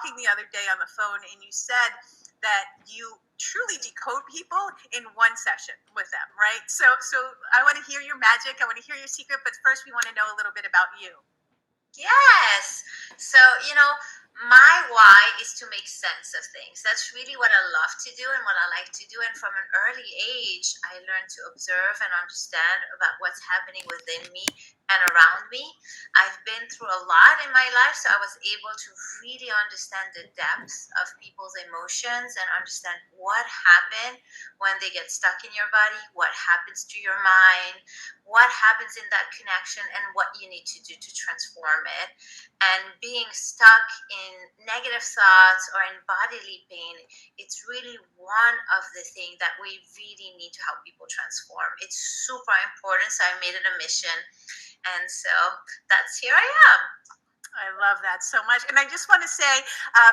talking the other day on the phone, and you said that you truly decode people in one session with them, right? So I want to hear your magic. I want to hear your secret, but first we want to know a little bit about you. Yes. So, my why is to make sense of things. That's really what I love to do and what I like to do. And from an early age, I learned to observe and understand about what's happening within me and around me. I've been through a lot in my life, so I was able to really understand the depths of people's emotions and understand what happened when they get stuck in your body, what happens to your mind, what happens in that connection, and what you need to do to transform it. And being stuck in negative thoughts or in bodily pain, it's really one of the things that we really need to help people transform. It's super important, so I made it a mission, and so that's here I am. I love that so much. And I just want to say,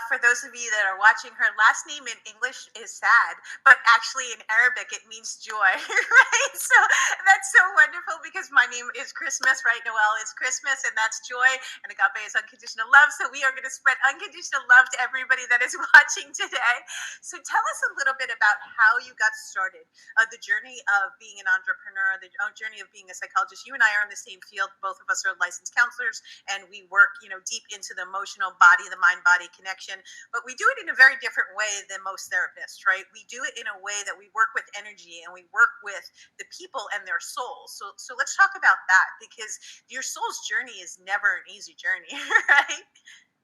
for those of you that are watching, her last name in English is Saad, but actually in Arabic it means joy, right? So that's so wonderful because my name is Christmas, right? Noelle is Christmas, and that's joy, and Agape is unconditional love. So we are going to spread unconditional love to everybody that is watching today. So tell us a little bit about how you got started, the journey of being an entrepreneur, the journey of being a psychologist. You and I are in the same field. Both of us are licensed counselors, and we work, deep into the emotional body, the mind body connection, but we do it in a very different way than most therapists, right? We do it in a way that we work with energy and we work with the people and their souls. So let's talk about that, because your soul's journey is never an easy journey, right?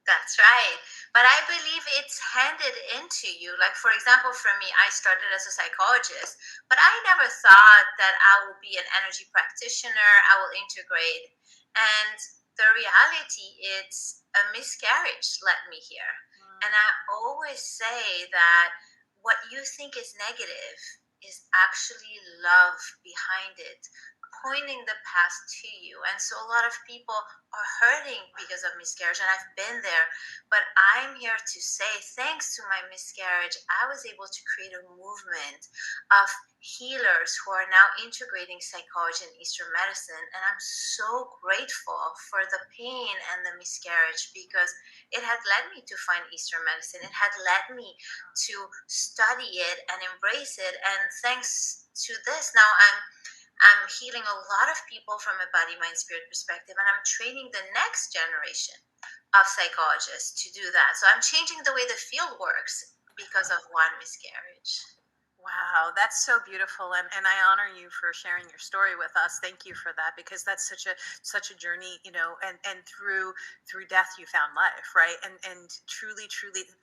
That's right. But I believe it's handed into you. Like, for example, for me, I started as a psychologist, but I never thought that I will be an energy practitioner. I will integrate. And the reality, it's a miscarriage led me here. And I always say that what you think is negative is actually love behind it, pointing the path to you. And so a lot of people are hurting because of miscarriage, and I've been there. But I'm here to say, thanks to my miscarriage, I was able to create a movement of healers who are now integrating psychology and Eastern medicine. And I'm so grateful for the pain and the miscarriage, because it had led me to find Eastern medicine. It had led me to study it and embrace it. And thanks to this, now I'm healing a lot of people from a body, mind, spirit perspective, and I'm training the next generation of psychologists to do that. So I'm changing the way the field works because of one miscarriage. Wow, that's so beautiful, and I honor you for sharing your story with us. Thank you for that, because that's such a journey, and through death you found life, right? And truly,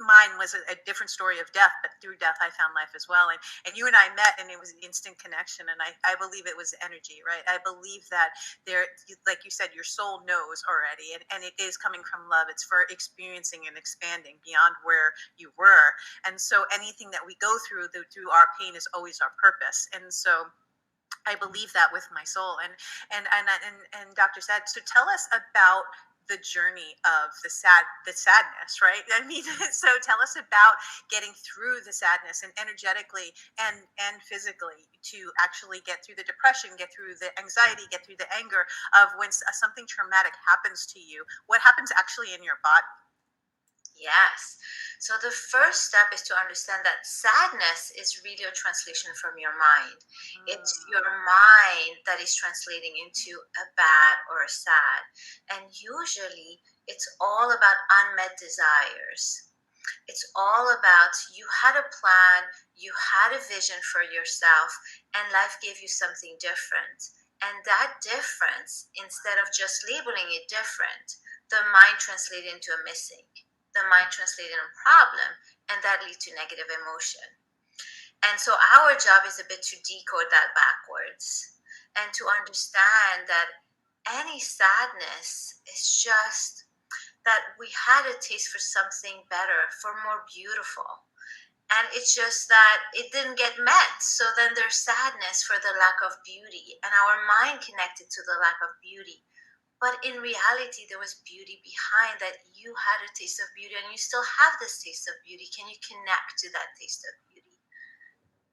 mine was a different story of death, but through death I found life as well. And you and I met, and it was an instant connection, and I believe it was energy, right? I believe that there, like you said, your soul knows already, and it is coming from love. It's for experiencing and expanding beyond where you were. And so anything that we go through our pain is always our purpose. And so I believe that with my soul. And Dr. Saad, so tell us about the journey of the sadness, right? I mean, so tell us about getting through the sadness, and energetically and physically, to actually get through the depression, get through the anxiety, get through the anger of when something traumatic happens to you. What happens actually in your body? Yes. So the first step is to understand that sadness is really a translation from your mind. It's your mind that is translating into a bad or a sad. And usually it's all about unmet desires. It's all about, you had a plan, you had a vision for yourself, and life gave you something different. And that difference, instead of just labeling it different, the mind translated into a missing. The mind translated a problem, and that leads to negative emotion. And so our job is a bit to decode that backwards and to understand that any sadness is just that we had a taste for something better, for more beautiful. And it's just that it didn't get met. So then there's sadness for the lack of beauty, and our mind connected to the lack of beauty. But in reality, there was beauty behind that. You had a taste of beauty, and you still have this taste of beauty. Can you connect to that taste of beauty?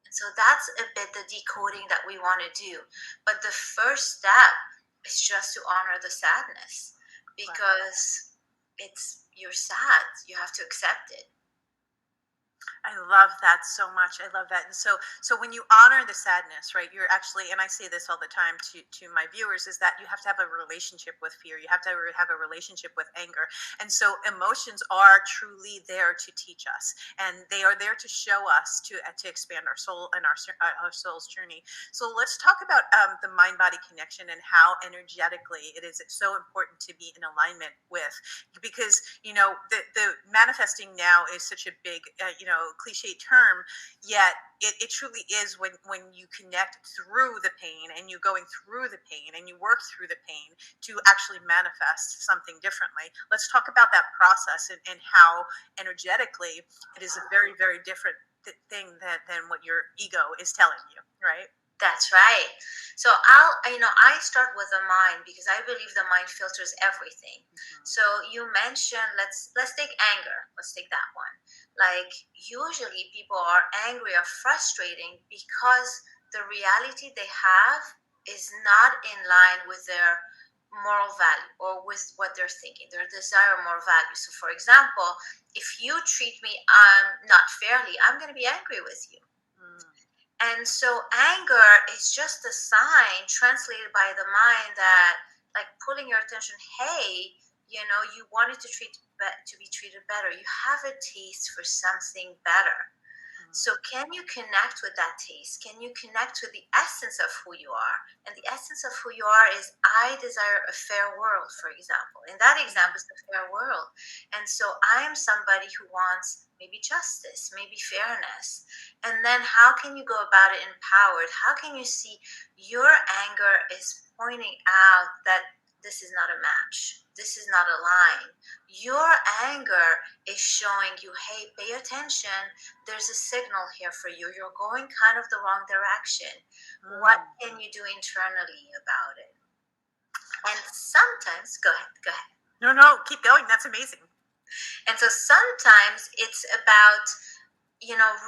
And so that's a bit the decoding that we want to do. But the first step is just to honor the sadness, because it's you're sad. You have to accept it. I love that so much. I love that. And so when you honor the sadness, right, you're actually, and I say this all the time to my viewers, is that you have to have a relationship with fear. You have to have a relationship with anger. And so emotions are truly there to teach us, and they are there to show us to expand our soul and our soul's journey. So let's talk about the mind body connection and how energetically it is so important to be in alignment with, because the manifesting now is such a big cliche term, yet it truly is when you connect through the pain, and you going through the pain, and you work through the pain to actually manifest something differently. Let's talk about that process, and how energetically it is a very, very different thing than what your ego is telling you, right? That's right. So I start with the mind because I believe the mind filters everything. So you mentioned, let's take anger. Let's take that one. Like, usually people are angry or frustrating because the reality they have is not in line with their moral value or with what they're thinking, their desire moral value. So for example, if you treat me not fairly, I'm going to be angry with you. Mm. And so anger is just a sign translated by the mind that, like, pulling your attention, hey, you wanted to be treated better. You have a taste for something better. So can you connect with that taste? Can you connect with the essence of who you are? And the essence of who you are is, I desire a fair world, for example. In that example, it's the fair world. And so I am somebody who wants maybe justice, maybe fairness. And then how can you go about it empowered? How can you see your anger is pointing out that this is not a match? This is not a line. Your anger is showing you, hey, pay attention. There's a signal here for you. You're going kind of the wrong direction. What can you do internally about it? And sometimes, go ahead. No, keep going. That's amazing. And so sometimes it's about,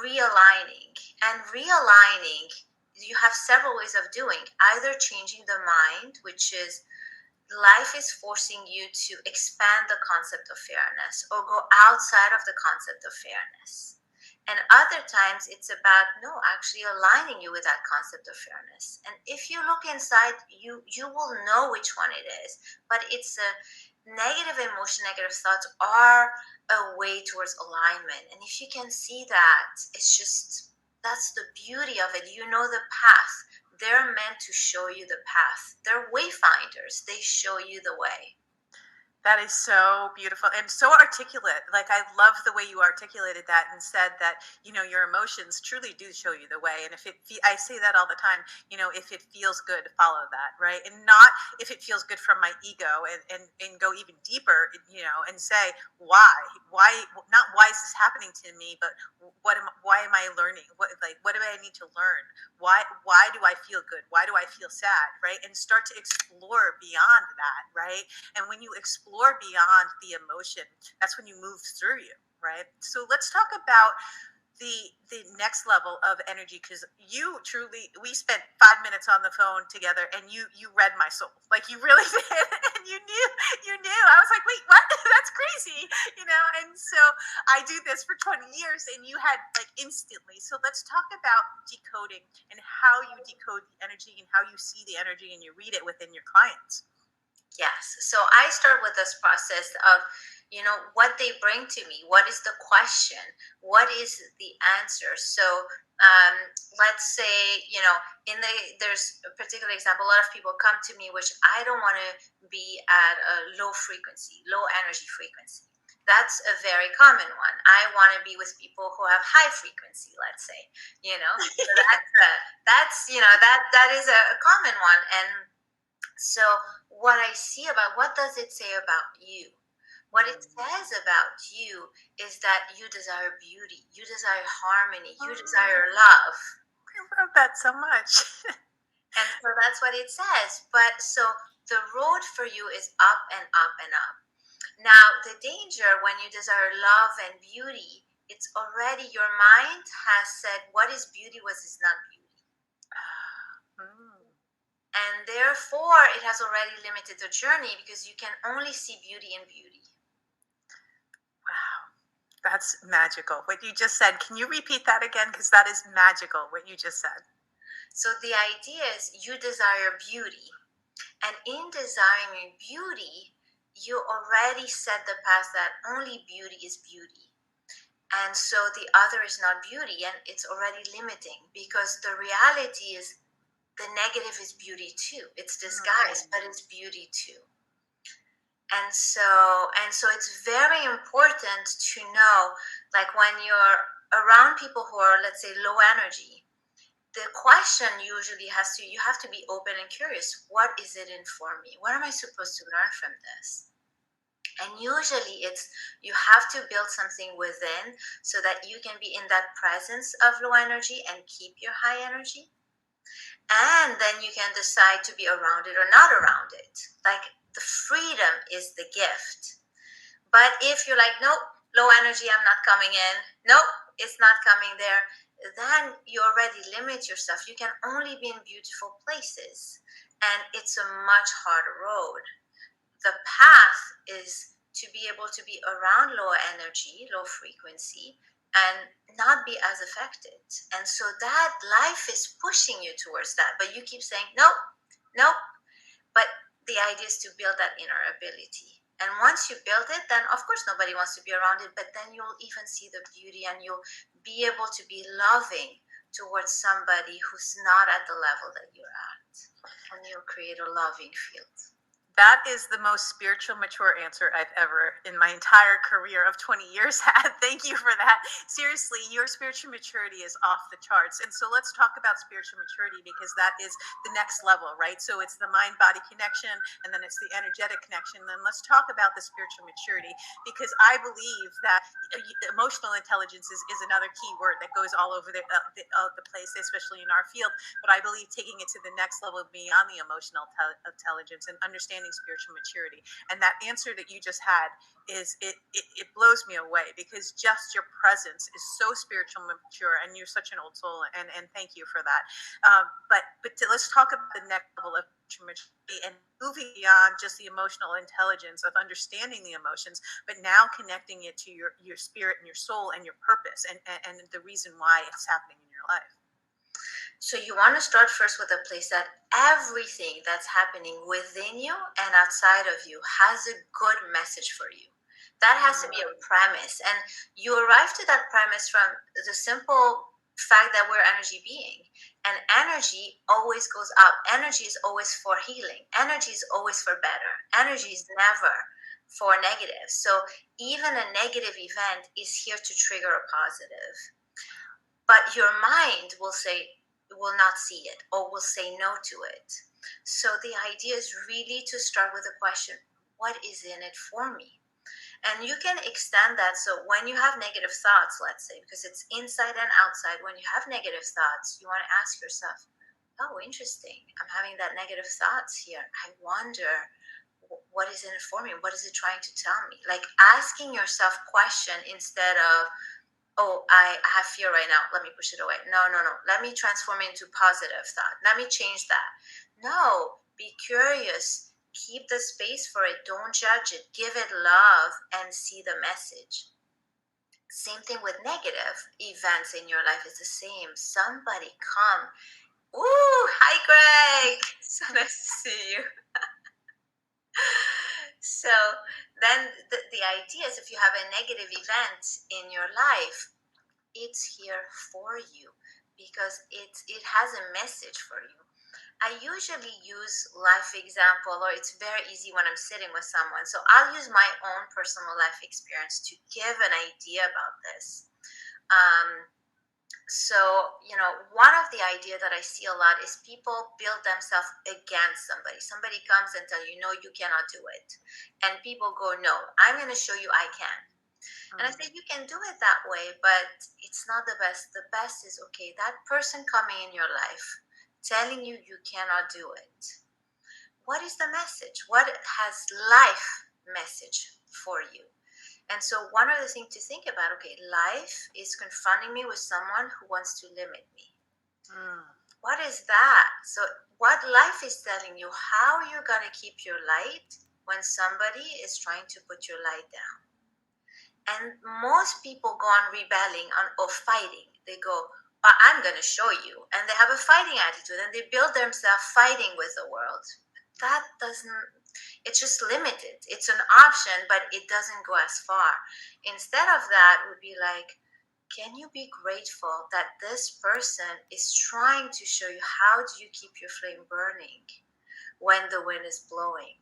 realigning. And realigning, you have several ways of doing. Either changing the mind, which is, life is forcing you to expand the concept of fairness or go outside of the concept of fairness. And other times it's about, no, actually aligning you with that concept of fairness. And if you look inside, you will know which one it is. But it's a negative emotion, negative thoughts are a way towards alignment. And if you can see that, it's just, that's the beauty of it. You know the path. They're meant to show you the path. They're wayfinders. They show you the way. That is so beautiful and so articulate. Like, I love the way you articulated that and said that, your emotions truly do show you the way. And I say that all the time, if it feels good, follow that, right? And not if it feels good from my ego, and go even deeper, and say, why, not why is this happening to me, but why am I learning? What do I need to learn? Why do I feel good? Why do I feel sad? Right. And start to explore beyond that. Right. And when you explore beyond the emotion, that's when you move through you, right? So let's talk about the next level of energy, because we spent 5 minutes on the phone together, and you read my soul, like, you really did. And you knew. I was like, wait, what? That's crazy. And so I do this for 20 years, and you had, like, instantly. So let's talk about decoding and how you decode the energy and how you see the energy and you read it within your clients. Yes. So I start with this process of, what they bring to me. What is the question? What is the answer? So let's say, there's a particular example. A lot of people come to me, which I don't want to be at a low frequency, low energy frequency. That's a very common one. I want to be with people who have high frequency, let's say, so that is a common one. And so what I see about, what does it say about you? What it says about you is that you desire beauty, you desire harmony, you desire love. I love that so much. And so that's what it says. But so the road for you is up and up and up. Now, the danger when you desire love and beauty, it's already, your mind has said what is beauty, what is not beauty. And therefore, it has already limited the journey because you can only see beauty in beauty. That's magical. What you just said. Can you repeat that again? Because that is magical, what you just said. So the idea is you desire beauty. And in desiring beauty, you already set the path that only beauty is beauty. And so the other is not beauty, and it's already limiting, because the reality is the negative is beauty too. It's disguised, but it's beauty too. And so it's very important to know, like when you're around people who are, let's say, low energy, the question usually you have to be open and curious. What is it in for me? What am I supposed to learn from this? And usually it's you have to build something within so that you can be in that presence of low energy and keep your high energy. And then you can decide to be around it or not around it. Like, the freedom is the gift. But if you're like, nope, low energy, I'm not coming in. Nope, it's not coming there. Then you already limit yourself. You can only be in beautiful places. And it's a much harder road. The path is to be able to be around low energy, low frequency, and not be as affected. And so that life is pushing you towards that. But you keep saying, nope, nope. But the idea is to build that inner ability. And once you build it, then of course nobody wants to be around it, but then you'll even see the beauty and you'll be able to be loving towards somebody who's not at the level that you're at. And you'll create a loving field. That is the most spiritual, mature answer I've ever in my entire career of 20 years had. Thank you for that. Seriously, your spiritual maturity is off the charts. And so let's talk about spiritual maturity, because that is the next level, right? So it's the mind body connection, and then it's the energetic connection. Then let's talk about the spiritual maturity, because I believe that emotional intelligence is another key word that goes all over the place, especially in our field. But I believe taking it to the next level beyond the emotional intelligence and understanding spiritual maturity. And that answer that you just had it blows me away, because just your presence is so spiritual mature, and you're such an old soul, and thank you for that. Let's talk about the next level of maturity and moving beyond just the emotional intelligence of understanding the emotions, but now connecting it to your spirit and your soul and your purpose, and the reason why it's happening in your life. So you want to start first with a place that everything that's happening within you and outside of you has a good message for you. That has to be a premise. And you arrive to that premise from the simple fact that we're energy being. And energy always goes up. Energy is always for healing. Energy is always for better. Energy is never for negative. So even a negative event is here to trigger a positive. But your mind will not see it, or will say no to it. So the idea is really to start with the question, what is in it for me? And you can extend that. So when you have negative thoughts, let's say, because it's inside and outside, when you have negative thoughts, you want to ask yourself, oh, interesting, I'm having that negative thoughts here. I wonder, what is in it for me? What is it trying to tell me? Like, asking yourself question instead of, oh, I have fear right now, let me push it away. No. Let me transform it into positive thought. Let me change that. No, be curious. Keep the space for it. Don't judge it. Give it love and see the message. Same thing with negative events in your life is the same. Somebody come. Ooh, hi, Greg. So nice to see you. So then the idea is, if you have a negative event in your life, it's here for you, because it has a message for you. I usually use life example, or it's very easy when I'm sitting with someone. So I'll use my own personal life experience to give an idea about this. One of the idea that I see a lot is people build themselves against somebody. Somebody comes and tell you, no, you cannot do it. And people go, no, I'm going to show you I can. And I say, you can do it that way, but it's not the best. The best is, okay, that person coming in your life telling you you cannot do it. What is the message? What has life message for you? And so one of the things to think about, okay, life is confronting me with someone who wants to limit me. What is that? So what life is telling you, how you're going to keep your light when somebody is trying to put your light down. And most people go on rebelling or fighting. They go, I'm going to show you. And they have a fighting attitude and they build themselves fighting with the world. That doesn't, it's just limited. It's an option, but it doesn't go as far. Instead of that, would be like, can you be grateful that this person is trying to show you how do you keep your flame burning when the wind is blowing?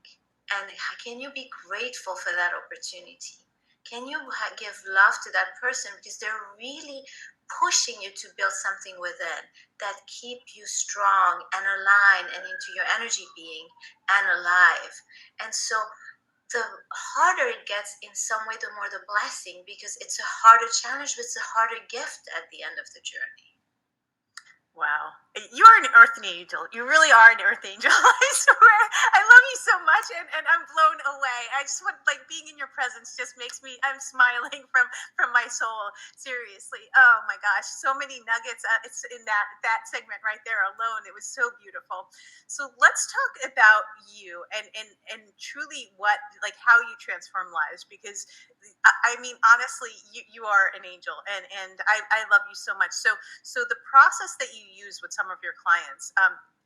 And can you be grateful for that opportunity? Can you give love to that person because they're really pushing you to build something within that keep you strong and aligned and into your energy being and alive. And so the harder it gets in some way, the more the blessing, because it's a harder challenge, but it's a harder gift at the end of the journey. Wow. You are an earth angel. You really are an earth angel. I swear. I love you so much and I'm blown away. I just want, like, being in your presence just makes me, I'm smiling from my soul. Seriously. Oh my gosh. So many nuggets. It's in that segment right there alone. It was so beautiful. So let's talk about you and truly what, like, how you transform lives, because I mean, honestly, you are an angel and I love you so much. So the process that you use with some of your clients,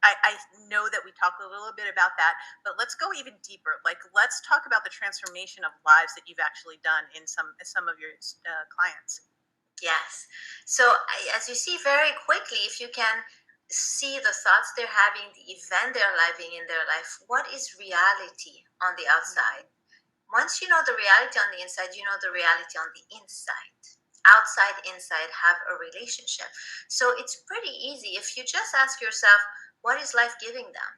I know that we talked a little bit about that, but let's go even deeper. Like, let's talk about the transformation of lives that you've actually done in some of your clients. Yes. So as you see very quickly, if you can see the thoughts they're having, the event they're living in their life, what is reality on the outside? Once you know the reality on the inside, you know the reality on the inside. Outside, inside have a relationship. So it's pretty easy. If you just ask yourself, what is life giving them?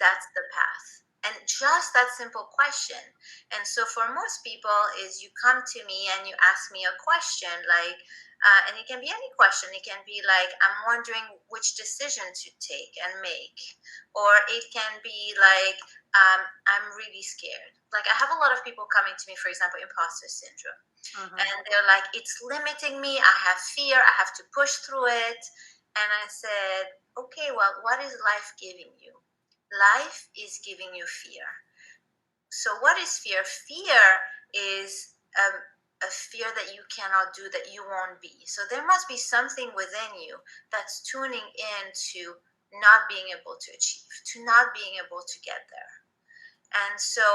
That's the path. And just that simple question. And so for most people is you come to me and you ask me a question like, and it can be any question. It can be like, I'm wondering which decision to take and make. Or it can be like, I'm really scared. Like I have a lot of people coming to me, for example, imposter syndrome. And they're like, it's limiting me. I have fear. I have to push through it. And I said, okay, well, what is life giving you? Life is giving you fear. So, what is fear? Fear is a fear that you cannot do, that you won't be. So, there must be something within you that's tuning in to not being able to achieve, to not being able to get there. And so,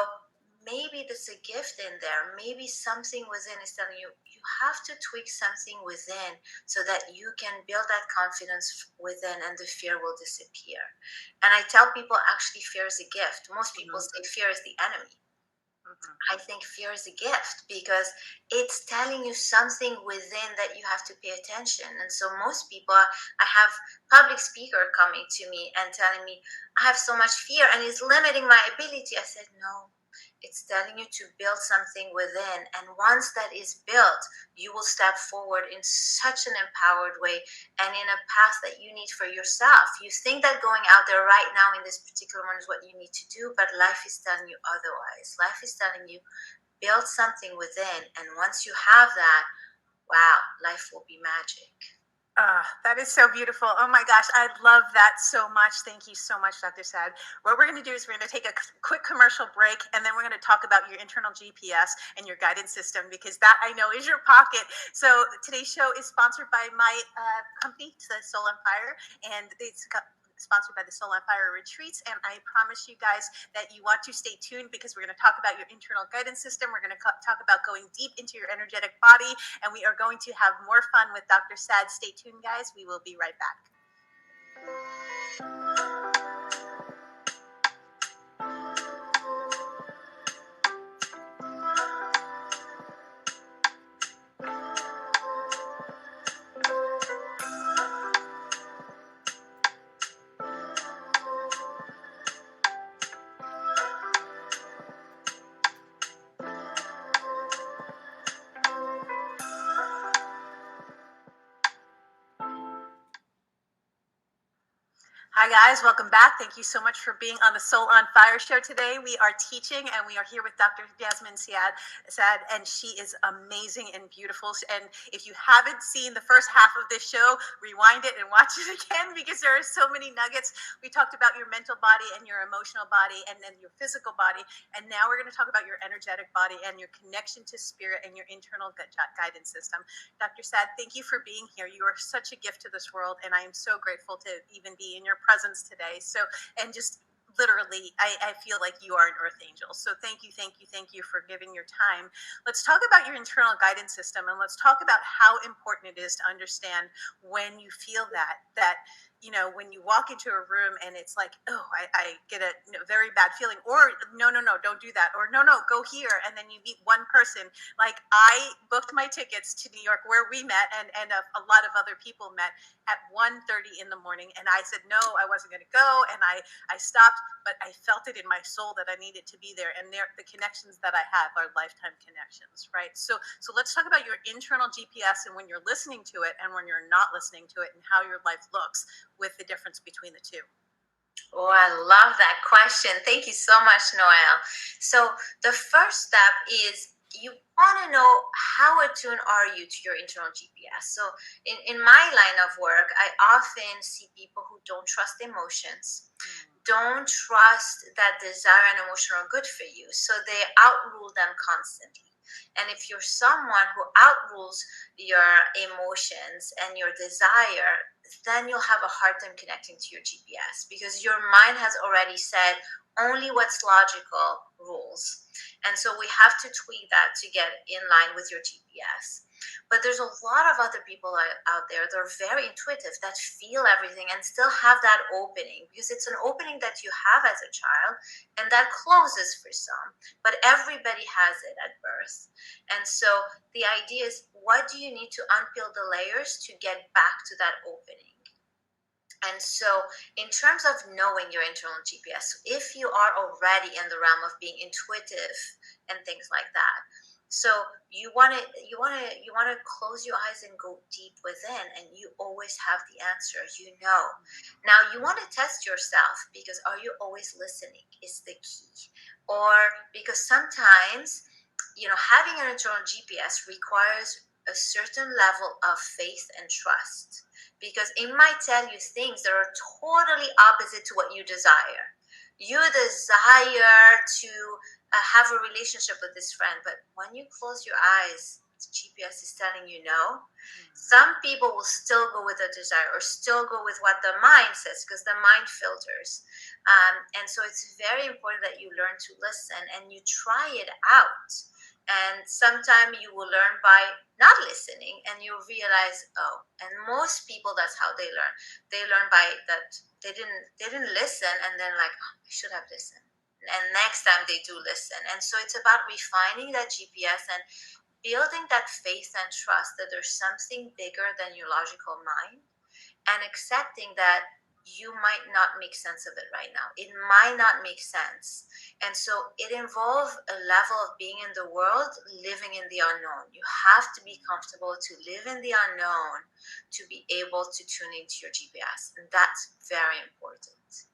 maybe there's a gift in there. Maybe something within is telling you, you have to tweak something within so that you can build that confidence within and the fear will disappear. And I tell people actually fear is a gift. Most people say fear is the enemy. I think fear is a gift because it's telling you something within that you have to pay attention. And so most people, I have public speaker coming to me and telling me, I have so much fear and it's limiting my ability. I said, no, it's telling you to build something within. And once that is built, you will step forward in such an empowered way and in a path that you need for yourself. You think that going out there right now in this particular moment is what you need to do, but life is telling you otherwise. Life is telling you, build something within. And once you have that, wow, life will be magic. That is so beautiful. Oh my gosh, I love that so much. Thank you so much, Dr. Saad. What we're going to do is we're going to take a quick commercial break, and then we're going to talk about your internal GPS and your guidance system, because that, I know, is your pocket. So today's show is sponsored by my company, Soul on Fire, and it's sponsored by the Soul on Fire Retreats. And I promise you guys that you want to stay tuned, because we're going to talk about your internal guidance system. We're going to talk about going deep into your energetic body, and we are going to have more fun with Dr. Saad. Stay tuned, guys. We will be right back. Hi, guys. Welcome back. Thank you so much for being on the Soul on Fire show today. We are teaching, and we are here with Dr. Yasmine Saad, and she is amazing and beautiful. And if you haven't seen the first half of this show, rewind it and watch it again because there are so many nuggets. We talked about your mental body and your emotional body and then your physical body. And now we're going to talk about your energetic body and your connection to spirit and your internal guidance system. Dr. Saad, thank you for being here. You are such a gift to this world, and I am so grateful to even be in your presence today. So, and just literally, I feel like you are an earth angel. So thank you, thank you, thank you for giving your time. Let's talk about your internal guidance system, and let's talk about how important it is to understand when you feel that when you walk into a room and it's like, oh, I get a very bad feeling, or no, don't do that, or no, go here, and then you meet one person. Like, I booked my tickets to New York where we met, and a lot of other people met at 1:30 in the morning, and I said no, I wasn't going to go, and I stopped, but I felt it in my soul that I needed to be there, and the connections that I have are lifetime connections, right? So let's talk about your internal GPS and when you're listening to it and when you're not listening to it, and how your life looks with the difference between the two. Oh, I love that question. Thank you so much, Noelle. So the first step is you want to know how attuned are you to your internal GPS. So in my line of work, I often see people who don't trust emotions, don't trust that desire and emotion are good for you. So they outrule them constantly. And if you're someone who outrules your emotions and your desire, then you'll have a hard time connecting to your GPS because your mind has already said only what's logical rules. And so we have to tweak that to get in line with your GPS. But there's a lot of other people out there that are very intuitive, that feel everything and still have that opening, because it's an opening that you have as a child and that closes for some, but everybody has it at birth. And so the idea is, what do you need to unpeel the layers to get back to that opening? And so, in terms of knowing your internal GPS, if you are already in the realm of being intuitive and things like that, so you want to close your eyes and go deep within, and you always have the answer. Now you want to test yourself, because are you always listening is the key, or because sometimes having an internal GPS requires a certain level of faith and trust, because it might tell you things that are totally opposite to what you desire. You desire to have a relationship with this friend, but when you close your eyes, the GPS is telling you no. Some people will still go with the desire or still go with what the mind says, because the mind filters. And so it's very important that you learn to listen and you try it out. And sometimes you will learn by not listening, and you'll realize, oh, and most people, that's how they learn. They learn by that they didn't listen, and then like, oh, I should have listened. And next time they do listen. And so it's about refining that GPS and building that faith and trust that there's something bigger than your logical mind, and accepting that you might not make sense of it right now. It might not make sense. And so it involves a level of being in the world, living in the unknown. You have to be comfortable to live in the unknown to be able to tune into your GPS. And that's very important.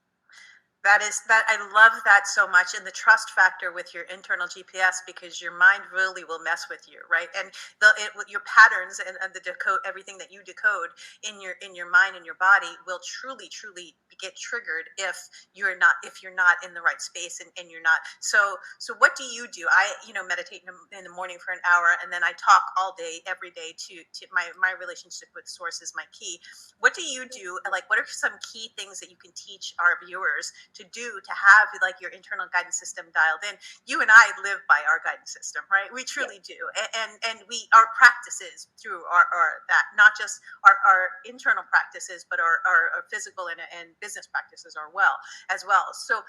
That I love that so much, and the trust factor with your internal GPS, because your mind really will mess with you, right? And your patterns and the decode, everything that you decode in your mind and your body will truly get triggered if you're not in the right space, and you're not. So what do you do? I meditate in the morning for an hour, and then I talk all day every day to my relationship with source is my key. What do you do? Like, what are some key things that you can teach our viewers to do to have like your internal guidance system dialed in? You and I live by our guidance system, right? We truly do. And we, our practices through our that, not just our internal practices, but our physical and business practices are as well. So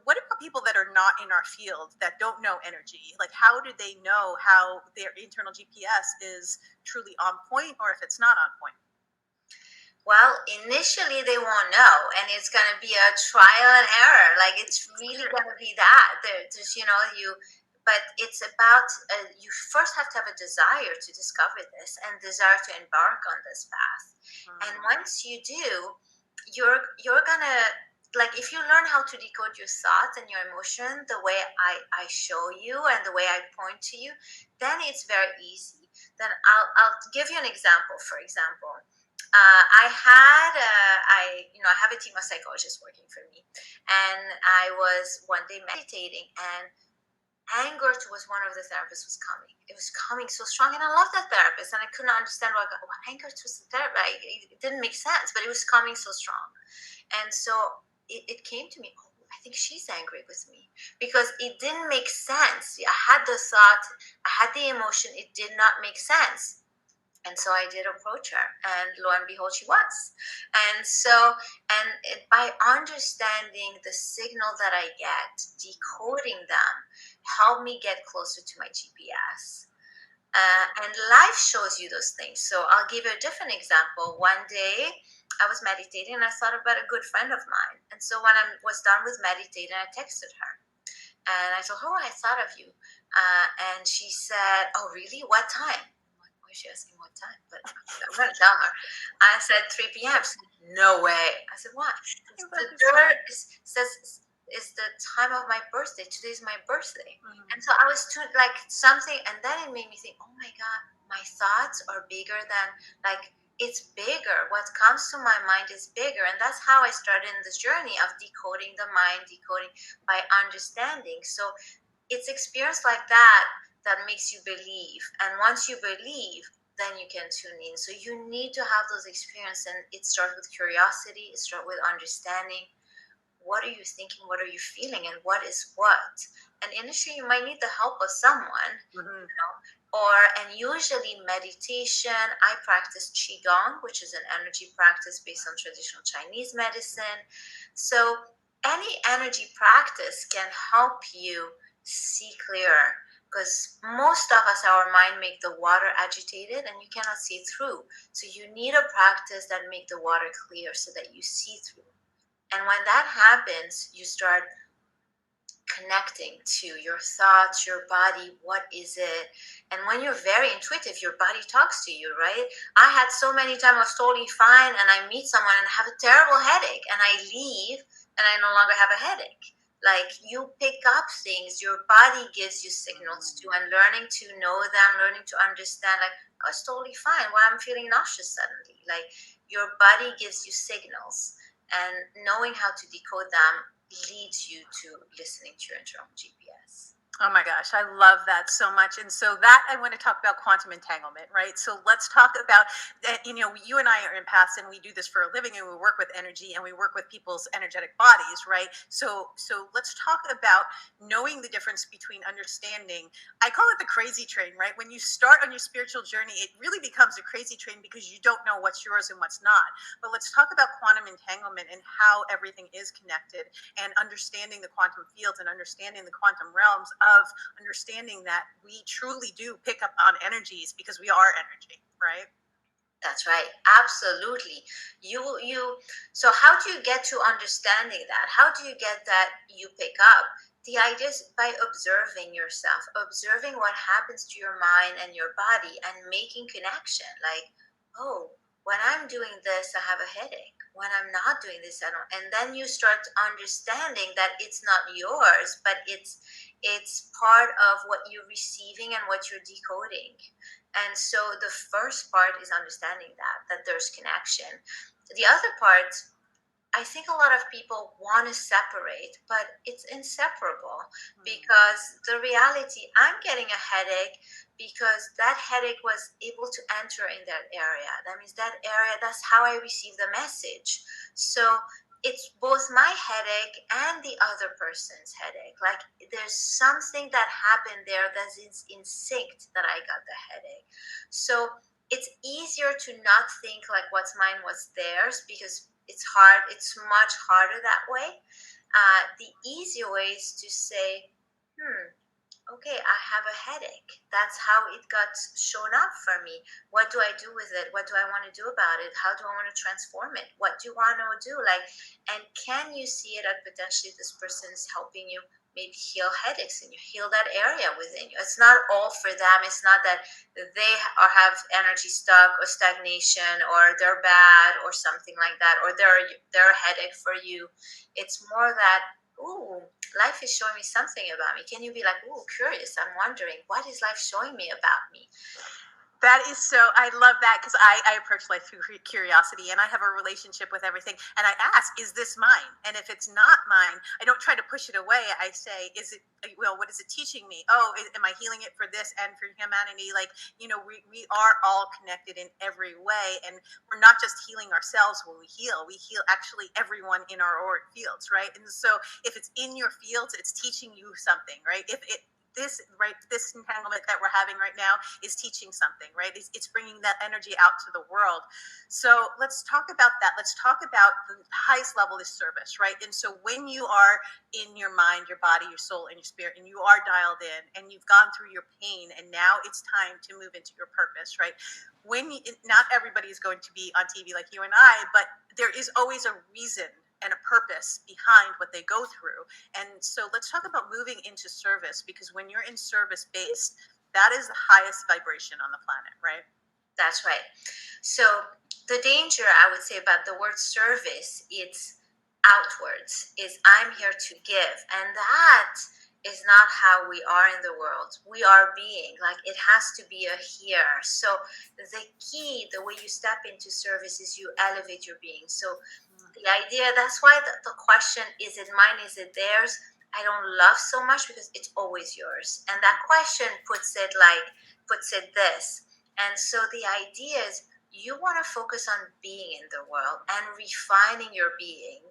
what about people that are not in our field, that don't know energy? Like, how do they know how their internal GPS is truly on point, or if it's not on point? Well, initially they won't know, and it's going to be a trial and error. Like, it's really going to be that. There's, but it's about, you first have to have a desire to discover this and desire to embark on this path. And once you do, you're gonna, like, if you learn how to decode your thoughts and your emotion the way I show you and the way I point to you, then it's very easy. Then I'll give you an example. For example, I have a team of psychologists working for me, and I was one day meditating, and anger towards one of the therapists was coming. It was coming so strong, and I love that therapist, and I couldn't understand why anger towards the therapist. It didn't make sense, but it was coming so strong, and so it came to me. Oh, I think she's angry with me because it didn't make sense. I had the thought, I had the emotion. It did not make sense. And so I did approach her, and lo and behold, she was. And so, by understanding the signal that I get, decoding them, helped me get closer to my GPS. And life shows you those things. So I'll give you a different example. One day, I was meditating, and I thought about a good friend of mine. And so when I was done with meditating, I texted her. And I told her, oh, I thought of you. And she said, oh, really? What time? Why is she asking what time? But I'm going to tell her. I said 3 p.m. She said, no way. I said, what? The door is the time of my birthday. Today is my birthday. Mm-hmm. And so I was like something, and then it made me think, oh my God, my thoughts are bigger than, like, it's bigger. What comes to my mind is bigger. And that's how I started in this journey of decoding the mind, decoding by understanding. So it's experience like that that makes you believe. And once you believe, then you can tune in. So you need to have those experiences. And it starts with curiosity. It starts with understanding. What are you thinking? What are you feeling? And what is what? And initially, you might need the help of someone, mm-hmm. And usually meditation. I practice Qigong, which is an energy practice based on traditional Chinese medicine. So any energy practice can help you see clearer, because most of us, our mind make the water agitated and you cannot see through. So you need a practice that make the water clear so that you see through. And when that happens, you start connecting to your thoughts, your body. What is it? And when you're very intuitive, your body talks to you, right? I had so many times I was totally fine, and I meet someone and I have a terrible headache, and I leave and I no longer have a headache. Like, you pick up things, your body gives you signals too, and learning to know them, learning to understand, like, I was totally fine. Why I'm feeling nauseous suddenly? Like, your body gives you signals, and knowing how to decode them leads you to listening to your internal GPS. Oh my gosh, I love that so much. And so that I want to talk about quantum entanglement, right? So let's talk about that. You know, you and I are empaths, and we do this for a living, and we work with energy, and we work with people's energetic bodies, right? So let's talk about knowing the difference between understanding. I call it the crazy train, right? When you start on your spiritual journey, it really becomes a crazy train because you don't know what's yours and what's not. But let's talk about quantum entanglement and how everything is connected, and understanding the quantum fields and understanding the quantum realms of understanding that we truly do pick up on energies because we are energy, right? That's right. Absolutely. So how do you get to understanding that? How do you get that you pick up? The idea is by observing yourself, observing what happens to your mind and your body, and making connection. Like, oh, when I'm doing this, I have a headache. When I'm not doing this, I don't. And then you start understanding that it's not yours, but it's part of what you're receiving and what you're decoding. And so the first part is understanding that there's connection. The other part, I think a lot of people want to separate, but it's inseparable, because the reality, I'm getting a headache because that headache was able to enter in that area. That means that area, that's how I receive the message. So it's both my headache and the other person's headache. Like, there's something that happened there that's in sync that I got the headache. So it's easier to not think like what's mine was theirs, because it's hard. It's much harder that way. The easier way is to say, okay, I have a headache. That's how it got shown up for me. What do I do with it? What do I want to do about it? How do I want to transform it? What do you want to do? Like, and can you see it that potentially this person is helping you maybe heal headaches and you heal that area within you. It's not all for them. It's not that they have energy stuck or stagnation or they're bad or something like that, or they're a headache for you. It's more that, ooh, life is showing me something about me. Can you be like, ooh, curious? I'm wondering, what is life showing me about me? That is so, I love that because I approach life through curiosity and I have a relationship with everything. And I ask, is this mine? And if it's not mine, I don't try to push it away. I say, is it, well, what is it teaching me? Oh, am I healing it for this and for humanity? Like, we are all connected in every way. And we're not just healing ourselves when we heal actually everyone in our auric fields, right? And so if it's in your fields, it's teaching you something, right? If it, this entanglement that we're having right now is teaching something, right? It's bringing that energy out to the world. So let's talk about that. Let's talk about the highest level is service, right? And so when you are in your mind, your body, your soul, and your spirit, and you are dialed in and you've gone through your pain and now it's time to move into your purpose, right? Not everybody is going to be on TV like you and I, but there is always a reason and a purpose behind what they go through. And so let's talk about moving into service, because when you're in service based, that is the highest vibration on the planet, right? That's right. So the danger, I would say, about the word service, it's outwards, is I'm here to give. And that is not how we are in the world. We are being, like, it has to be a here. So the key, the way you step into service is you elevate your being. So the idea, that's why the question, is it mine, is it theirs, I don't love so much, because it's always yours. And that question puts it this. And so the idea is you want to focus on being in the world and refining your being.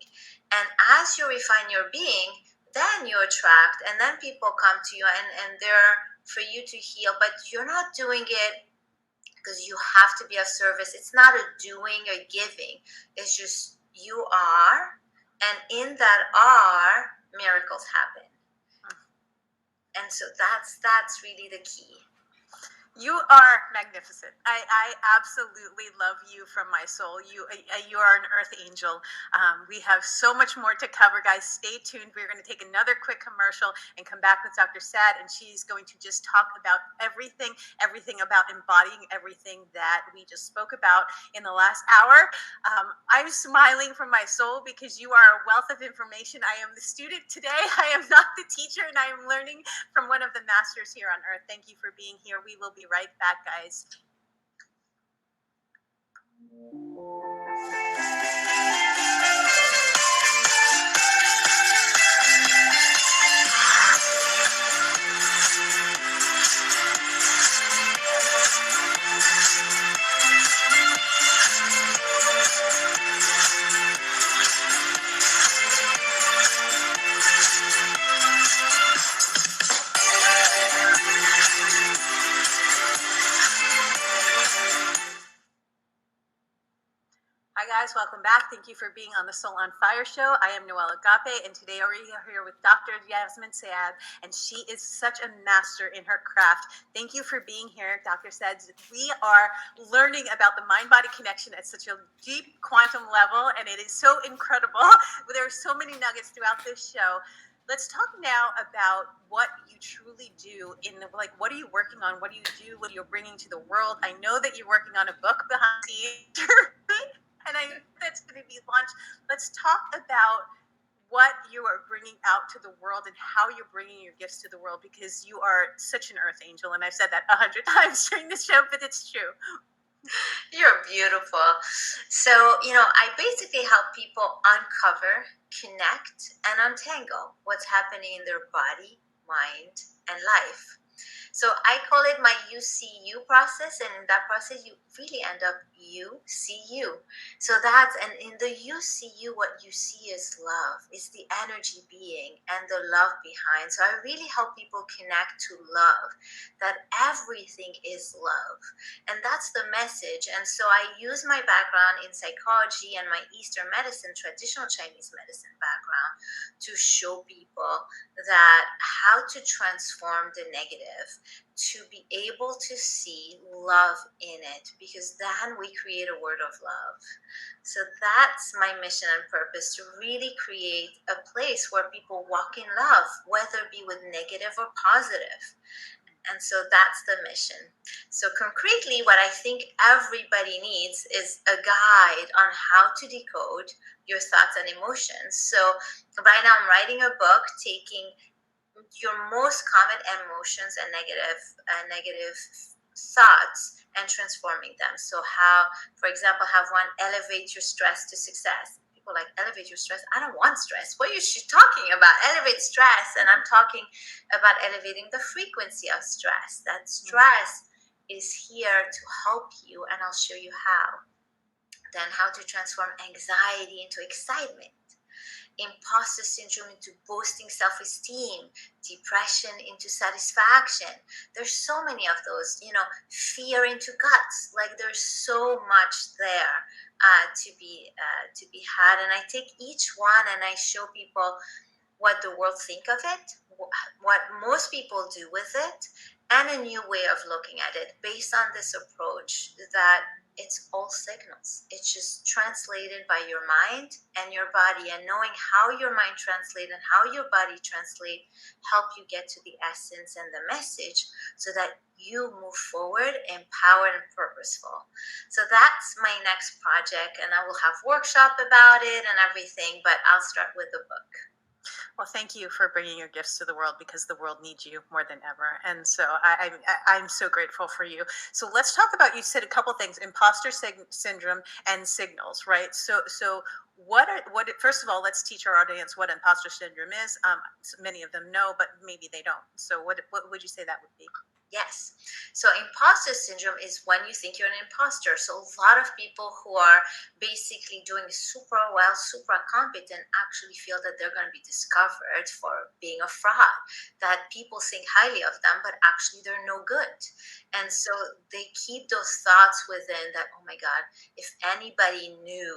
And as you refine your being, then you attract, and then people come to you and they're for you to heal, but you're not doing it because you have to be of service. It's not a doing or giving. It's just you are, and in that are, miracles happen. And so that's really the key. You are magnificent. I absolutely love you from my soul. You are an earth angel. We have so much more to cover, guys. Stay tuned. We're going to take another quick commercial and come back with Dr. Saad, and she's going to just talk about everything about embodying everything that we just spoke about in the last hour. I'm smiling from my soul because you are a wealth of information. I am the student today. I am not the teacher, and I am learning from one of the masters here on earth. Thank you for being here. We will be right back, guys. Hi guys, welcome back. Thank you for being on the Soul on Fire show. I am Noelle Agape, and today we are here with Dr. Yasmine Saad, and she is such a master in her craft. Thank you for being here, Dr. Saad. We are learning about the mind-body connection at such a deep quantum level, and it is so incredible. There are so many nuggets throughout this show. Let's talk now about what you truly do what are you working on? What do you do? What you're bringing to the world? I know that you're working on a book behind the scenes. And I know that's going to be launched. Let's talk about what you are bringing out to the world and how you're bringing your gifts to the world, because you are such an earth angel. And I've said that 100 times during the show, but it's true. You're beautiful. So, I basically help people uncover, connect, and untangle what's happening in their body, mind, and life. So I call it my UCU process, and in that process, you really end up UCU. So and in the UCU, what you see is love. It's the energy being and the love behind. So I really help people connect to love, that everything is love. And that's the message. And so I use my background in psychology and my Eastern medicine, traditional Chinese medicine background, to show people that how to transform the negative. negative, to be able to see love in it, because then we create a world of love. So that's my mission and purpose, to really create a place where people walk in love, whether it be with negative or positive. And so that's the mission. So concretely, what I think everybody needs is a guide on how to decode your thoughts and emotions. So right now I'm writing a book taking your most common emotions and negative thoughts and transforming them. So how, for example, have one: elevate your stress to success. People like, elevate your stress. I don't want stress. What are you talking about? Elevate stress. And I'm talking about elevating the frequency of stress. That stress is here to help you, and I'll show you how. Then how to transform anxiety into excitement, imposter syndrome into boosting self-esteem, depression into satisfaction. There's so many of those, fear into guts. Like, there's so much there to be had. And I take each one and I show people what the world think of it, what most people do with it, and a new way of looking at it based on this approach that it's all signals. It's just translated by your mind and your body, and knowing how your mind translates and how your body translate help you get to the essence and the message, so that you move forward empowered and purposeful. So that's my next project, and I will have workshop about it and everything, but I'll start with the book. Well, thank you for bringing your gifts to the world, because the world needs you more than ever. And so I'm so grateful for you. So let's talk about, you said a couple things: imposter syndrome and signals, right? So first of all, let's teach our audience what imposter syndrome is. Many of them know, but maybe they don't. So what would you say that would be? Yes. So imposter syndrome is when you think you're an imposter. So a lot of people who are basically doing super well, super competent, actually feel that they're going to be discovered for being a fraud, that people think highly of them, but actually they're no good. And so they keep those thoughts within, that, oh my God, if anybody knew,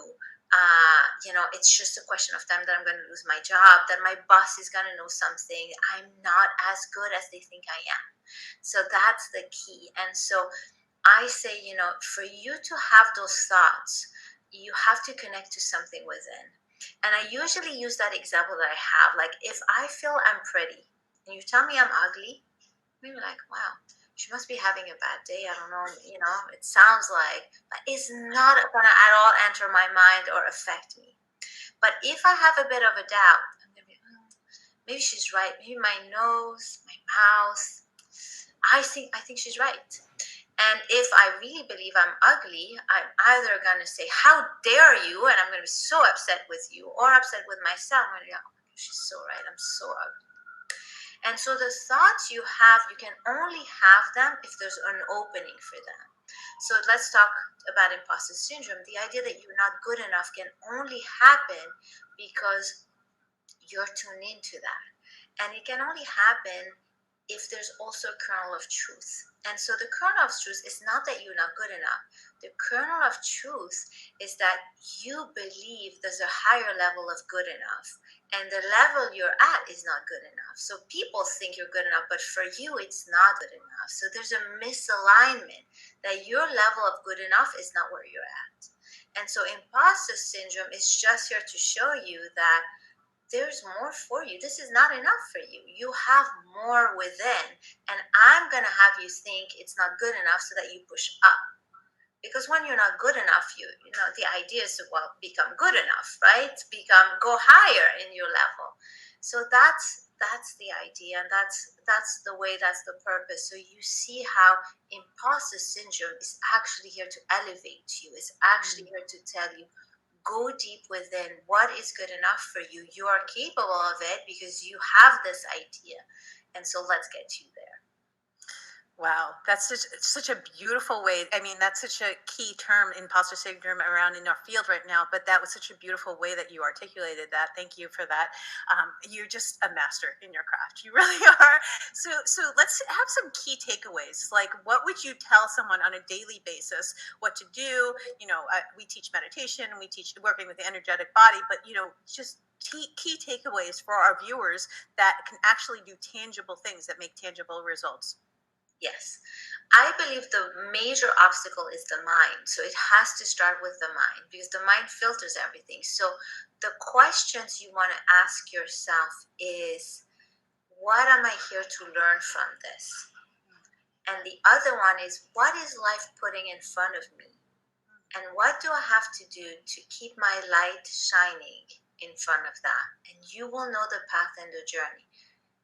it's just a question of time that I'm going to lose my job, that my boss is going to know something, I'm not as good as they think I am. So that's the key. And so I say, for you to have those thoughts, you have to connect to something within. And I usually use that example that I have. Like, if I feel I'm pretty and you tell me I'm ugly, maybe like, wow, she must be having a bad day. I don't know, it sounds like, but it's not going to at all enter my mind or affect me. But if I have a bit of a doubt, I'm going to be, maybe she's right. Maybe my nose, my mouth, I think she's right. And if I really believe I'm ugly, I'm either going to say, how dare you? And I'm going to be so upset with you, or upset with myself. I'm going to go, oh my God, she's so right. I'm so ugly. And so the thoughts you have, you can only have them if there's an opening for them. So let's talk about imposter syndrome. The idea that you're not good enough can only happen because you're tuned into that. And it can only happen if there's also a kernel of truth. And so the kernel of truth is not that you're not good enough. The kernel of truth is that you believe there's a higher level of good enough, and the level you're at is not good enough. So people think you're good enough, but for you, it's not good enough. So there's a misalignment, that your level of good enough is not where you're at. And so imposter syndrome is just here to show you that there's more for you. This is not enough for you. You have more within. And I'm going to have you think it's not good enough so that you push up. Because when you're not good enough, the idea is to, become good enough, right? Go higher in your level. So that's the idea. And that's the way, that's the purpose. So you see how imposter syndrome is actually here to elevate you. It's actually here to tell you, go deep within. What is good enough for you? You are capable of it because you have this idea. And so let's get you there. Wow, that's such a beautiful way. I mean, that's such a key term, imposter syndrome, around in our field right now. But that was such a beautiful way that you articulated that. Thank you for that. You're just a master in your craft. You really are. So let's have some key takeaways. Like, what would you tell someone on a daily basis what to do? We teach meditation, we teach working with the energetic body, but just key takeaways for our viewers that can actually do tangible things that make tangible results. Yes. I believe the major obstacle is the mind. So it has to start with the mind because the mind filters everything. So the questions you want to ask yourself is, what am I here to learn from this? And the other one is, what is life putting in front of me? And what do I have to do to keep my light shining in front of that? And you will know the path and the journey.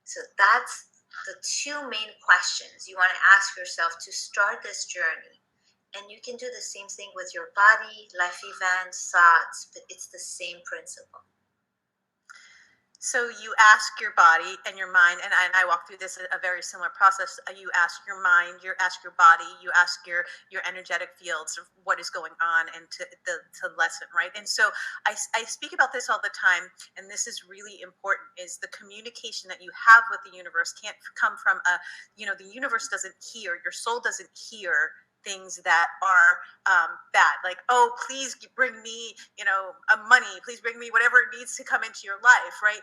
So that's the two main questions you want to ask yourself to start this journey. And you can do the same thing with your body, life events, thoughts, but it's the same principle. So you ask your body and your mind, and I walk through this a very similar process. You ask your mind, you ask your body, you ask your energetic fields of what is going on, and to lesson, right? And so I speak about this all the time, and this is really important: is the communication that you have with the universe can't come from the universe doesn't hear, your soul doesn't hear things that are bad, like, oh, please bring me money, please bring me whatever needs to come into your life, right?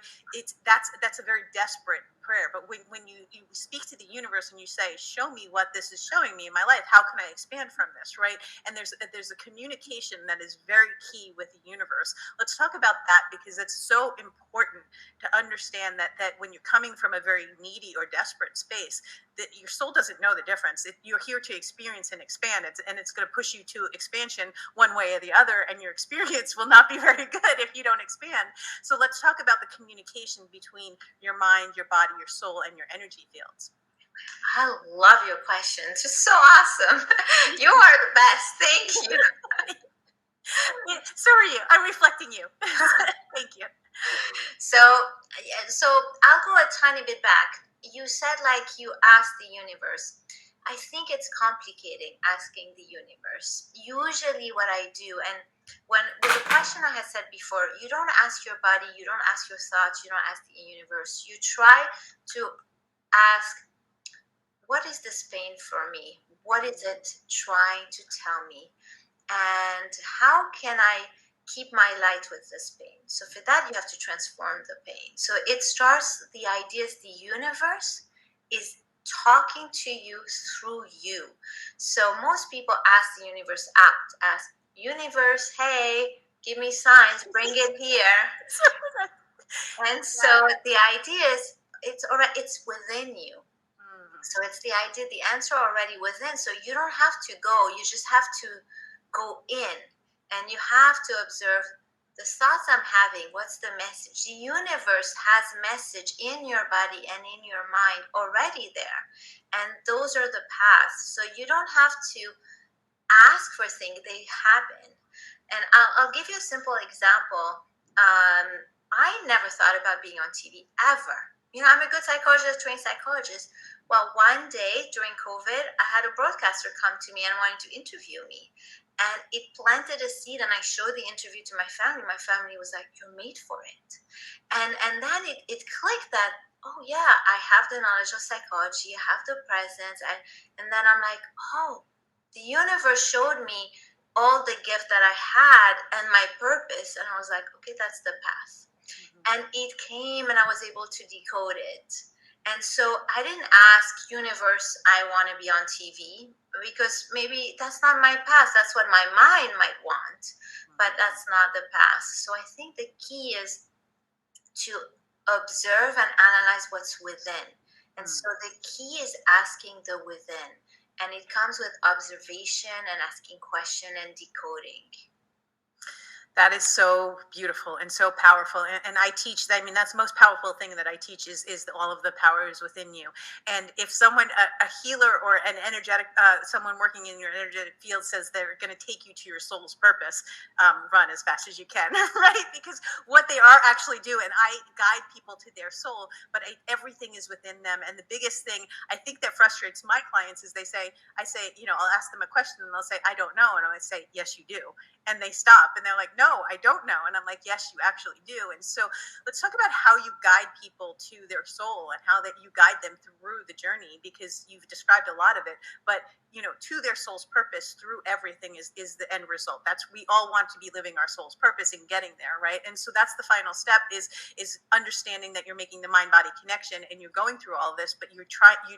That's a very desperate prayer. But when you speak to the universe and you say, show me what this is showing me in my life, how can I expand from this, right? And there's a communication that is very key with the universe. Let's talk about that, because it's so important to understand that when you're coming from a very needy or desperate space, that your soul doesn't know the difference. You're here to experience and expand, and it's going to push you to expansion one way or the other, and your experience will not be very good if you don't expand. So let's talk about the communication between your mind, your body, your soul, and your energy fields. I love your questions. You're so awesome. You are the best. Thank you. So are you. I'm reflecting you. Thank you. So I'll go a tiny bit back. You said like you asked the universe. I think it's complicating asking the universe. Usually what I do, and when with the question I had said before, you don't ask your body, you don't ask your thoughts, you don't ask the universe. You try to ask, what is this pain for me? What is it trying to tell me? And how can I keep my light with this pain? So for that, you have to transform the pain. So it starts, the idea is the universe is talking to you through you. So most people ask the universe out, ask universe, hey, give me signs, bring it here. And so the idea is it's within you. So it's the idea, the answer already within. So you don't have to go, you just have to go in, and you have to observe the thoughts I'm having. What's the message? The universe has message in your body and in your mind already there, and those are the paths. So you don't have to ask for things, they happen. And I'll give you a simple example. I never thought about being on TV ever. I'm a good psychologist, trained psychologist. Well, one day during COVID, I had a broadcaster come to me and wanted to interview me. And it planted a seed, and I showed the interview to my family. My family was like, you're made for it. And then it clicked that, oh yeah, I have the knowledge of psychology, I have the presence. And then I'm like, oh, the universe showed me all the gift that I had and my purpose. And I was like, okay, that's the path. And it came, and I was able to decode it. And so I didn't ask universe, I want to be on TV, because maybe that's not my path. That's what my mind might want, but that's not the path. So I think the key is to observe and analyze what's within. And so the key is asking the within. And it comes with observation and asking question and decoding. That is so beautiful and so powerful. And I teach, I mean, that's the most powerful thing that I teach is all of the power is within you. And if someone, a healer or an energetic, someone working in your energetic field says they're going to take you to your soul's purpose, run as fast as you can, right? Because what they are actually doing, I guide people to their soul, but everything is within them. And the biggest thing I think that frustrates my clients is I say, I'll ask them a question and they'll say, I don't know. And I say, yes, you do. And they stop and they're like, no, I don't know. And I'm like, yes, you actually do. And so let's talk about how you guide people to their soul and how that you guide them through the journey, because you've described a lot of it, but to their soul's purpose through everything is the end result. That's, we all want to be living our soul's purpose and getting there, right? And so that's the final step is understanding that you're making the mind body connection and you're going through all of this, but you're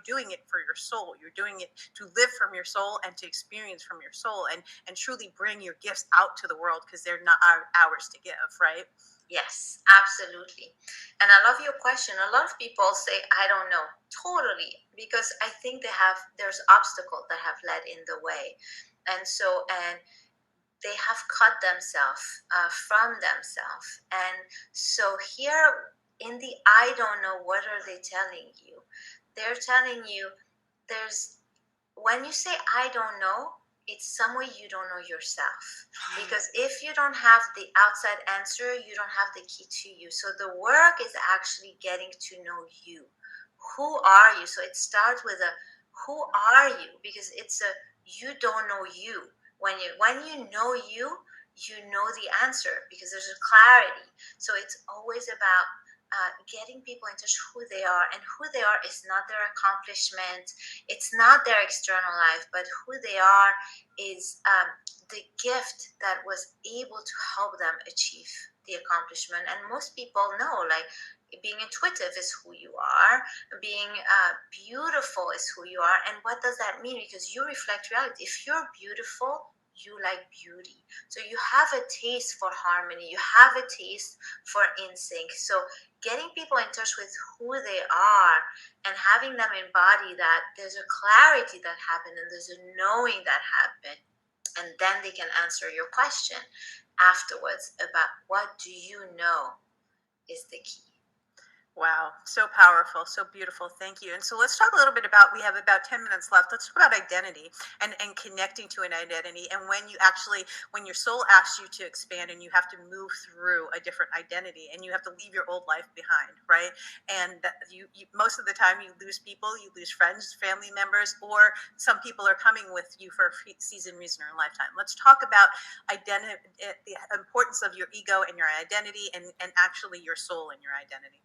doing it for your soul. You're doing it to live from your soul and to experience from your soul and truly bring your gifts out to the world, because they're not ours to give, right? Yes, absolutely. And I love your question. A lot of people say, I don't know, totally, because I think there's obstacles that have led in the way. And they have cut themselves from themselves. And so here in the I don't know, what are they telling you? They're telling you when you say I don't know, it's somewhere you don't know yourself. Because if you don't have the outside answer, you don't have the key to you. So the work is actually getting to know you. Who are you? So it starts with who are you? Because it's you don't know you. When you know you know the answer, because there's a clarity. So it's always about getting people in touch who they are, and who they are is not their accomplishment, it's not their external life, but who they are is the gift that was able to help them achieve the accomplishment. And most people know, like, being intuitive is who you are, being beautiful is who you are. And what does that mean? Because you reflect reality. If you're beautiful, you like beauty, so you have a taste for harmony, you have a taste for in sync. So getting people in touch with who they are and having them embody that, there's a clarity that happened and there's a knowing that happened, and then they can answer your question afterwards about what do you know is the key. Wow, so powerful, so beautiful. Thank you. And so let's talk a little bit about, we have about 10 minutes left. Let's talk about identity and connecting to an identity. And when your soul asks you to expand and you have to move through a different identity and you have to leave your old life behind, right? And you most of the time you lose people, you lose friends, family members, or some people are coming with you for a season, reason, or lifetime. Let's talk about identity, the importance of your ego and your identity, and actually your soul and your identity.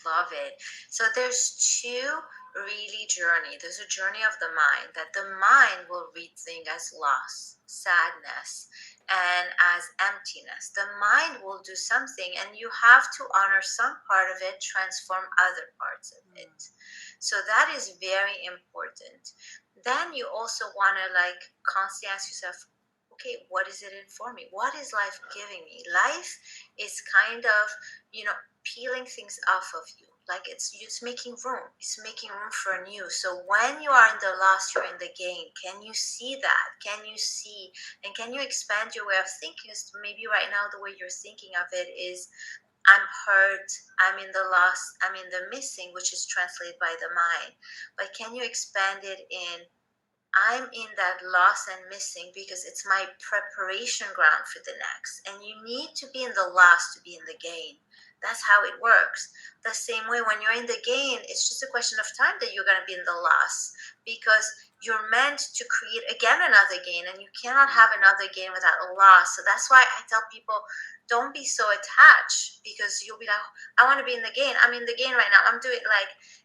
Love it. So there's two really journey. There's a journey of the mind, that the mind will read things as loss, sadness, and as emptiness. The mind will do something and you have to honor some part of it, transform other parts of it. So that is very important. Then you also want to constantly ask yourself, okay, what is it in for me? What is life giving me? Life is kind of, peeling things off of you. Like it's making room. It's making room for new. So when you are in the loss, you're in the gain. Can you see that? Can you see and can you expand your way of thinking? Maybe right now the way you're thinking of it is, I'm hurt, I'm in the loss, I'm in the missing, which is translated by the mind. But can you expand it in, I'm in that loss and missing because it's my preparation ground for the next. And you need to be in the loss to be in the gain. That's how it works. The same way when you're in the gain, it's just a question of time that you're going to be in the loss, because you're meant to create again another gain, and you cannot have another gain without a loss. So that's why I tell people, don't be so attached, because you'll be like, I want to be in the gain. I'm in the gain right now. I'm doing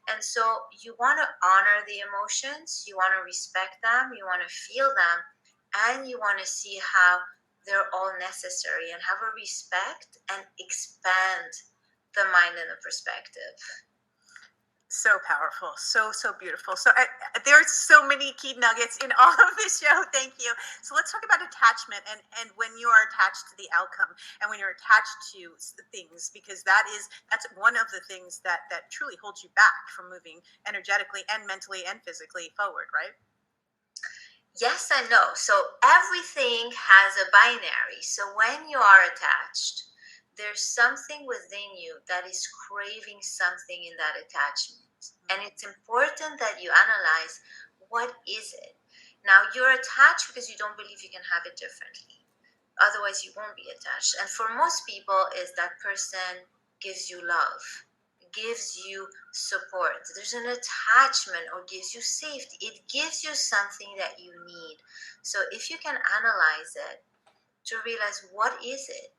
and so you want to honor the emotions, you want to respect them, you want to feel them, and you want to see how they're all necessary, and have a respect and expand the mind and the perspective. So powerful, so beautiful. So there are so many key nuggets in all of this show. Thank you. So let's talk about attachment and when you are attached to the outcome and when you're attached to things, because that's one of the things that truly holds you back from moving energetically and mentally and physically forward, right? Yes and no. So everything has a binary. So when you are attached, there's something within you that is craving something in that attachment. And it's important that you analyze, what is it? Now, you're attached because you don't believe you can have it differently. Otherwise, you won't be attached. And for most people, is that person gives you love, gives you support. There's an attachment, or gives you safety. It gives you something that you need. So if you can analyze it to realize, what is it?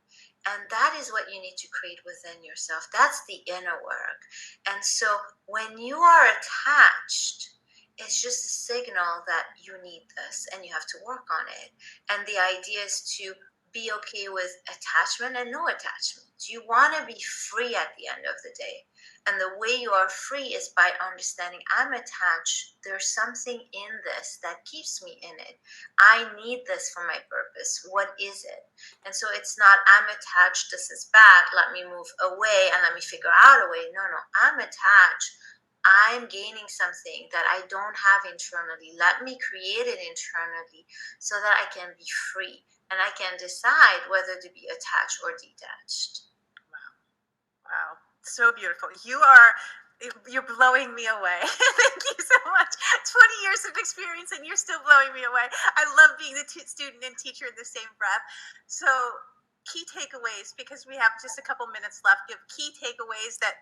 And that is what you need to create within yourself. That's the inner work. And so when you are attached, it's just a signal that you need this and you have to work on it. And the idea is to be okay with attachment and no attachment. You want to be free at the end of the day. And the way you are free is by understanding, I'm attached. There's something in this that keeps me in it. I need this for my purpose. What is it? And so it's not, I'm attached, this is bad, let me move away and let me figure out a way. No, I'm attached. I'm gaining something that I don't have internally. Let me create it internally so that I can be free and I can decide whether to be attached or detached. Wow. So beautiful. You're blowing me away. Thank you so much. 20 years of experience and you're still blowing me away. I love being the student and teacher in the same breath. So, key takeaways, because we have just a couple minutes left. Give key takeaways that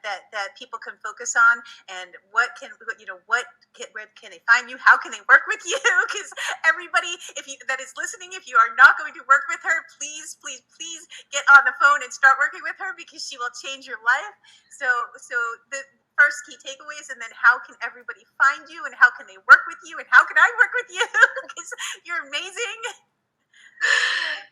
people can focus on, and where can they find you? How can they work with you? Because everybody, that is listening, if you are not going to work with her, please, please, please get on the phone and start working with her, because she will change your life. So the first key takeaways, and then how can everybody find you, and how can they work with you, and how can I work with you? Because you're amazing.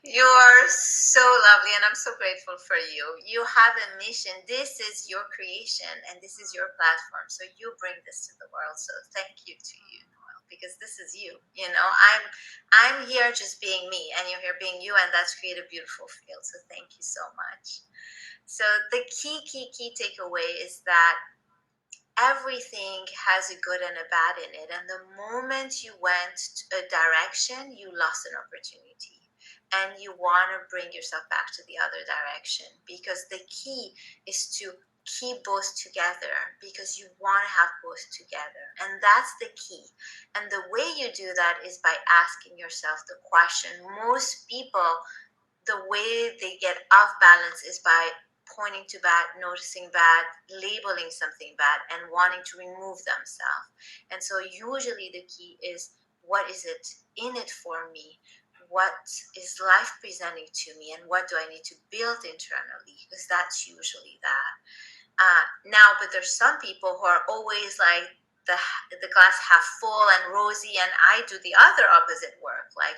You are so lovely, and I'm so grateful for you. You have a mission. This is your creation, and this is your platform. So you bring this to the world. So thank you to you, Noelle, because this is you. I'm here just being me, and you're here being you, and that's create a beautiful field. So thank you so much. So the key takeaway is that everything has a good and a bad in it. And the moment you went a direction, you lost an opportunity. And you want to bring yourself back to the other direction, because the key is to keep both together, because you want to have both together. And that's the key. And the way you do that is by asking yourself the question. Most people, the way they get off balance is by pointing to bad, noticing bad, labeling something bad, and wanting to remove themselves. And so usually the key is, what is it in it for me? What is life presenting to me, and what do I need to build internally? Because that's usually that. Now, but there's some people who are always like, the glass half full and rosy, and I do the other opposite work. Like,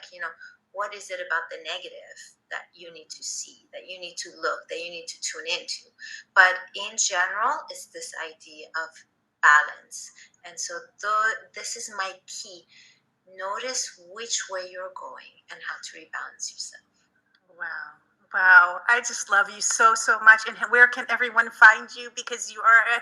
what is it about the negative that you need to see, that you need to look, that you need to tune into? But in general, it's this idea of balance. And so this is my key. Notice which way you're going and how to rebalance yourself. Wow. Wow, I just love you so much. And where can everyone find you? Because you are a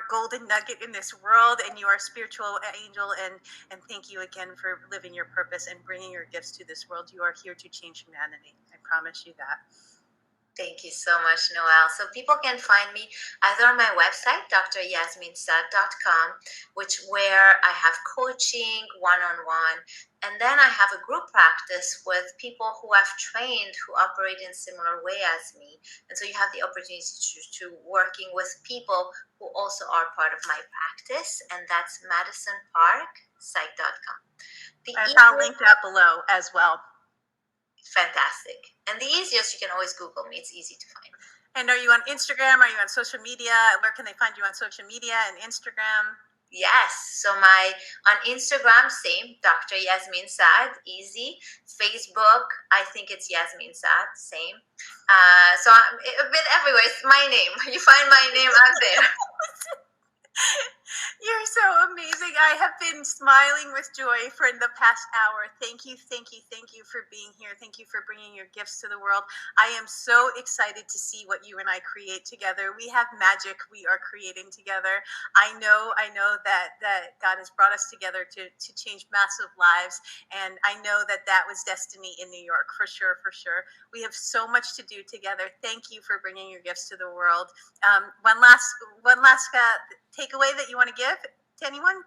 golden nugget in this world, and you are a spiritual angel. And thank you again for living your purpose and bringing your gifts to this world. You are here to change humanity. I promise you that. Thank you so much, Noelle. So people can find me either on my website, DrYasmineSaad.com, where I have coaching one-on-one, and then I have a group practice with people who have trained, who operate in similar way as me. And so you have the opportunity to working with people who also are part of my practice, and that's MadisonParkPsych.com. And I'll link that below as well. Fantastic. And the easiest, you can always Google me. It's easy to find. And are you on Instagram? Are you on social media? Where can they find you on social media and Instagram? Yes. So on Instagram, same, Dr. Yasmine Saad, easy. Facebook, I think it's Yasmine Saad, same. So I'm a bit everywhere. It's my name. You find my name out there. You're so amazing. I have been smiling with joy for the past hour. Thank you, thank you, thank you for being here. Thank you for bringing your gifts to the world. I am so excited to see what you and I create together. We have magic we are creating together. I know that God has brought us together to change massive lives, and I know that that was destiny in New York for sure, for sure. We have so much to do together. Thank you for bringing your gifts to the world. One last takeaway that you want to give to anyone?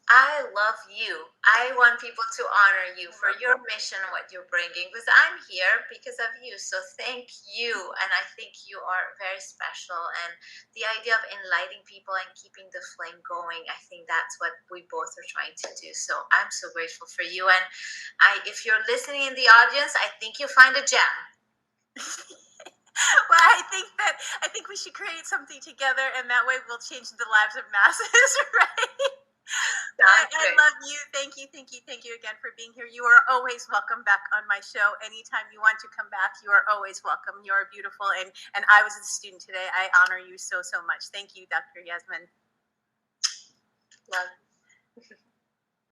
I love you. I want people to honor you for your mission and what you're bringing, because I'm here because of you. So thank you. And I think you are very special. And the idea of enlightening people and keeping the flame going, I think that's what we both are trying to do. So I'm so grateful for you. And if you're listening in the audience, I think you'll find a gem. Well, I think we should create something together, and that way we'll change the lives of masses, right? I love you. Thank you, thank you, thank you again for being here. You are always welcome back on my show. Anytime you want to come back, you are always welcome. You are beautiful, and I was a student today. I honor you so, so much. Thank you, Dr. Yasmine. Love.